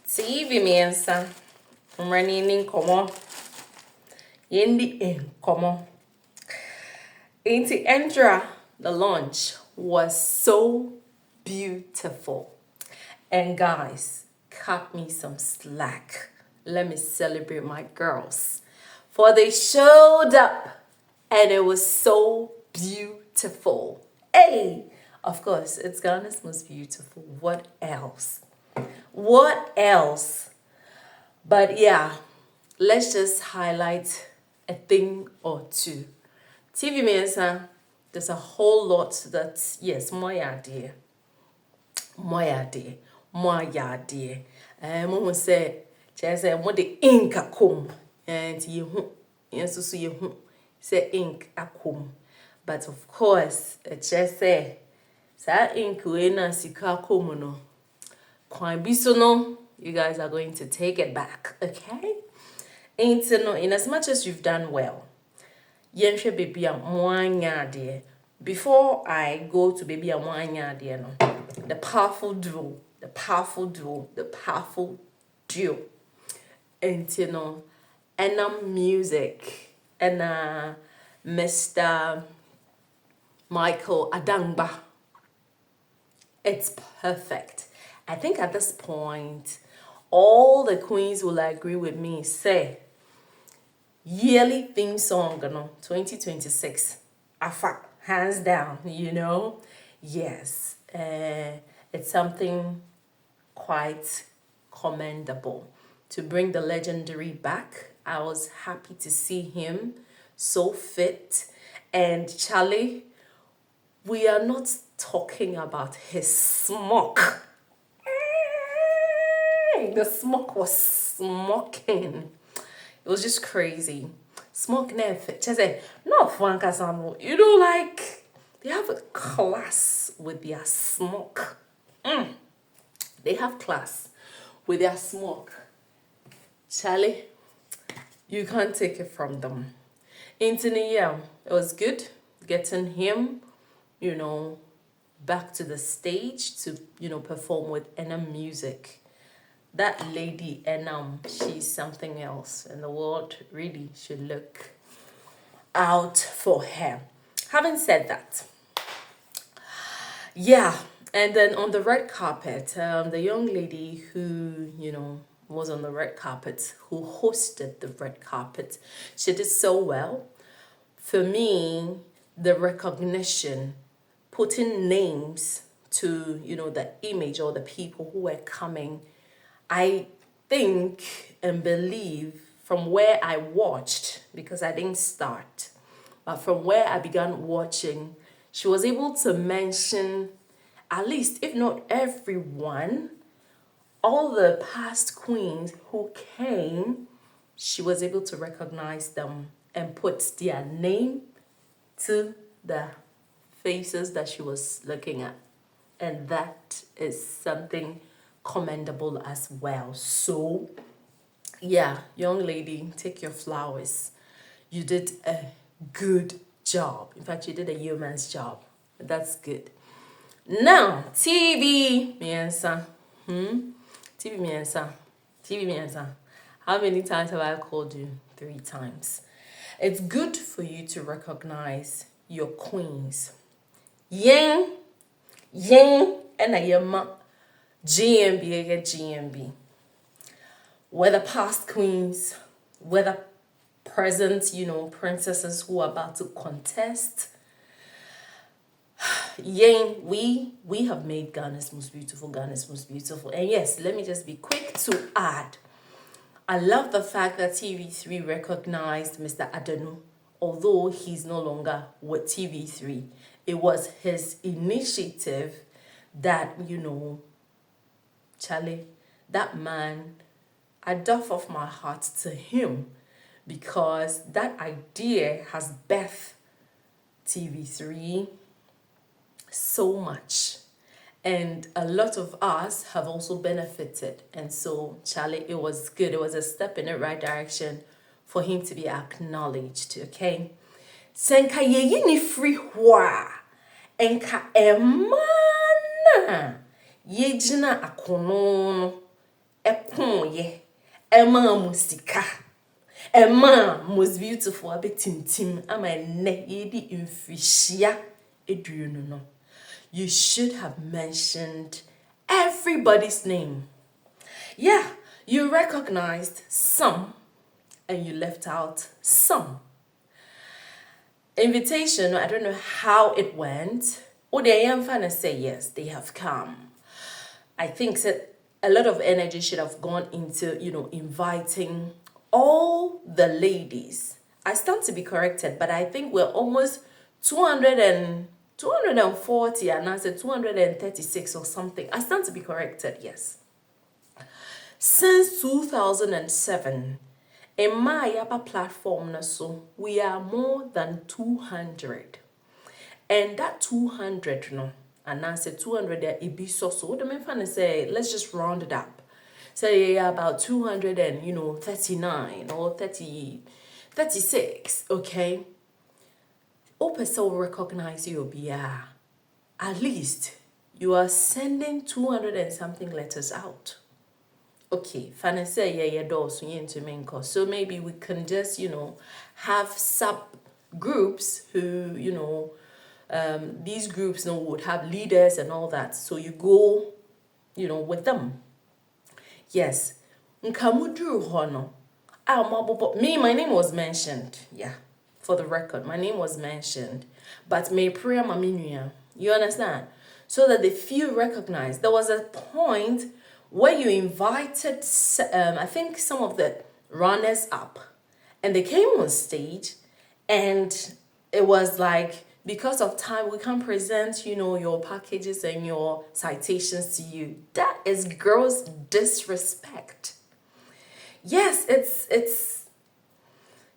TV miɛnsa mmrani ni nkɔmmɔ yendi nkɔmmɔ Inti Endra, the launch was so beautiful. And guys, cut me some slack. Let me celebrate my girls. For they showed up and it was so beautiful. Hey, of course, it's Ghana's most beautiful. What else? What else? But yeah, let's just highlight a thing or two. TV Mensa, there's a whole lot that, yes, my idea. Mama said, just say, what the ink a comb, and you, yes, so you say ink a comb. But of course, it just say, that ink when I see comb, no. Quite be so no, you guys are going to take it back, okay? Ain't no, in as much as you've done well. Yenshe baby a mwanya dear. Before I go to baby a mwanya dear no, the powerful duo, and you know, music and Mr. Michael Adangba. It's perfect. I think at this point, all the queens will agree with me. Say, yearly theme song, 2026. Afa, hands down, you know. Yes, it's something quite commendable. To bring the legendary back, I was happy to see him so fit. And Charlie, we are not talking about his smoke. The smoke was smoking. It was just crazy. Smoke never fit. Just say, no fun, you know, like, they have a class with their smoke. They have class with their smoke. Charlie, you can't take it from them. Anthony, yeah, it was good getting him, you know, back to the stage to, you know, perform with music. That lady, she's something else, and the world really should look out for her. Having said that, yeah, and then on the red carpet, the young lady who, you know, was on the red carpet, who hosted the red carpet, she did so well. For me, the recognition, putting names to, you know, the image or the people who were coming, I think and believe from where I watched, because I didn't start, but from where I began watching, she was able to mention at least, if not everyone, all the past queens who came. She was able to recognize them and put their name to the faces that she was looking at. And that is something commendable as well. So yeah, young lady, take your flowers. You did a good job. In fact, you did a yeoman's job. That's good. Now, TV Miensa. TV Miensa. How many times have I called you? 3 times. It's good for you to recognize your queens. Yang, and a yama. GMB. Whether past queens, whether present, you know, princesses who are about to contest. Yang, we have made Ghana's most beautiful. And yes, let me just be quick to add. I love the fact that TV3 recognized Mr. Adenu, although he's no longer with TV3. It was his initiative that, you know, Charlie, that man, I doff off my heart to him, because that idea has birthed TV3 so much. And a lot of us have also benefited. And so, Charlie, it was good. It was a step in the right direction for him to be acknowledged, okay? Senka ye ni free hwa. Enka emana. Ye jina akono. Emma musika. Emma most beautiful a bit tim am I ne yedi infishia no. You should have mentioned everybody's name. Yeah, you recognized some and you left out some. Invitation, I don't know how it went. Oh, they am fun to say yes, they have come. I think that a lot of energy should have gone into, inviting all the ladies. I stand to be corrected, but I think we're almost 240 and I said 236 or something. I stand to be corrected, yes. Since 2007, in my Yapa platform, so we are more than 200. And that 200, and I said 200 there, it be so. What do I mean? Say, let's just round it up. Say about 239 or 36, okay? Opesa will recognize you, yeah. At least you are sending 200 and something letters out. Okay, so maybe we can just, have sub-groups who, these groups would have leaders and all that. So you go, with them. Yes. Me, my name was mentioned. Yeah, for the record, my name was mentioned. But me prayer maminuya. You understand? So that they feel recognized. There was a point where you invited, I think, some of the runners up, and they came on stage, and it was like, because of time, we can't present, your packages and your citations to you. That is gross disrespect. Yes, it's,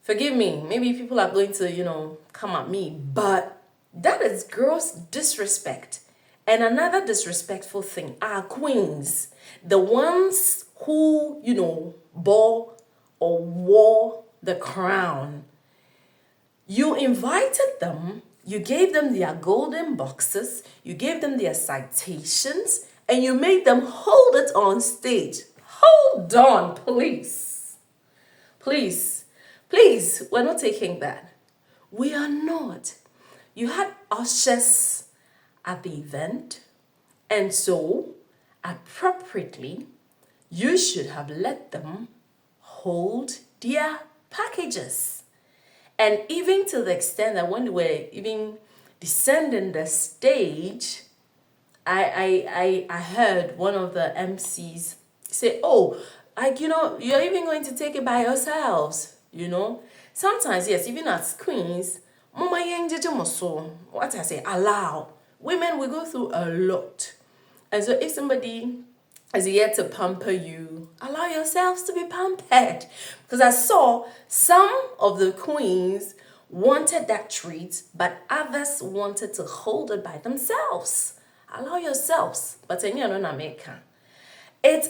forgive me, maybe people are going to, come at me, but that is gross disrespect. And another disrespectful thing are queens, the ones who, bore or wore the crown. You invited them, you gave them their golden boxes, you gave them their citations, and you made them hold it on stage. Hold on, please. Please, we're not taking that. We are not. You had ushers at the event, and so appropriately you should have let them hold their packages. And even to the extent that when they were even descending the stage, I heard one of the MCs say, oh, you're even going to take it by yourselves, Sometimes, yes, even as queens, what I say, allow. Women, we go through a lot. And so if somebody is yet to pamper you, allow yourselves to be pampered. Because I saw some of the queens wanted that treat, but others wanted to hold it by themselves. Allow yourselves. But it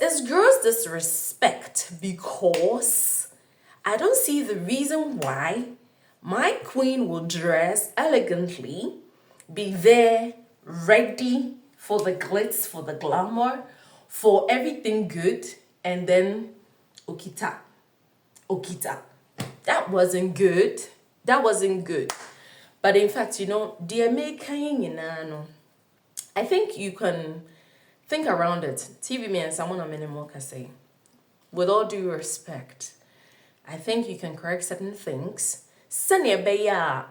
is gross disrespect because I don't see the reason why my queen will dress elegantly, be there, ready for the glitz, for the glamour, for everything good, and then okita. That wasn't good. But in fact, dear I think you can think around it. TV me and someone on minimum can say, with all due respect, I think you can correct certain things. Sanya Beya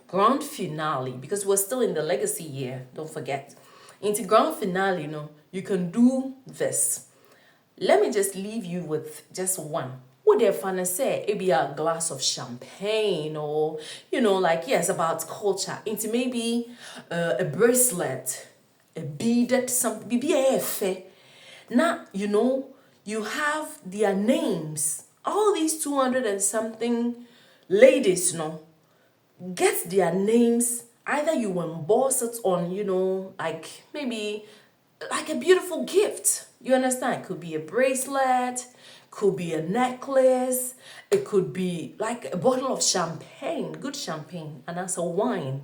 grand finale, because we're still in the legacy year, don't forget. Into grand finale, you can do this. Let me just leave you with just one. What they're fun to say, it be a glass of champagne, or yes, about culture. Into maybe a bracelet, a beaded something, BBAF. Now, you have their names. All these 200 and something ladies, get their names. Either you emboss it on, like maybe like a beautiful gift. You understand? It could be a bracelet, could be a necklace, it could be like a bottle of champagne, good champagne, and that's a wine.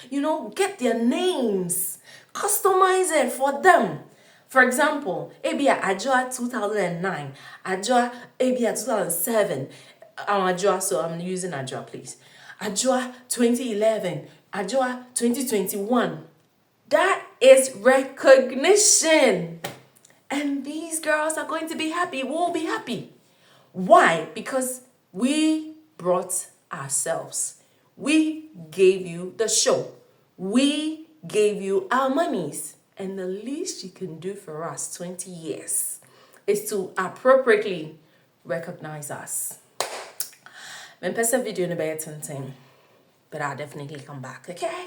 Get their names, customize it for them. For example, Abia Ajua 2009, Ajua Abia 2007, Ajua, so I'm using Ajua, please. Ajua 2011, Ajua 2021. That is recognition. And these girls are going to be happy. We'll be happy. Why? Because we brought ourselves. We gave you the show. We gave you our monies. And the least you can do for us 20 years is to appropriately recognize us. My person video in the bed, but I'll definitely come back, okay?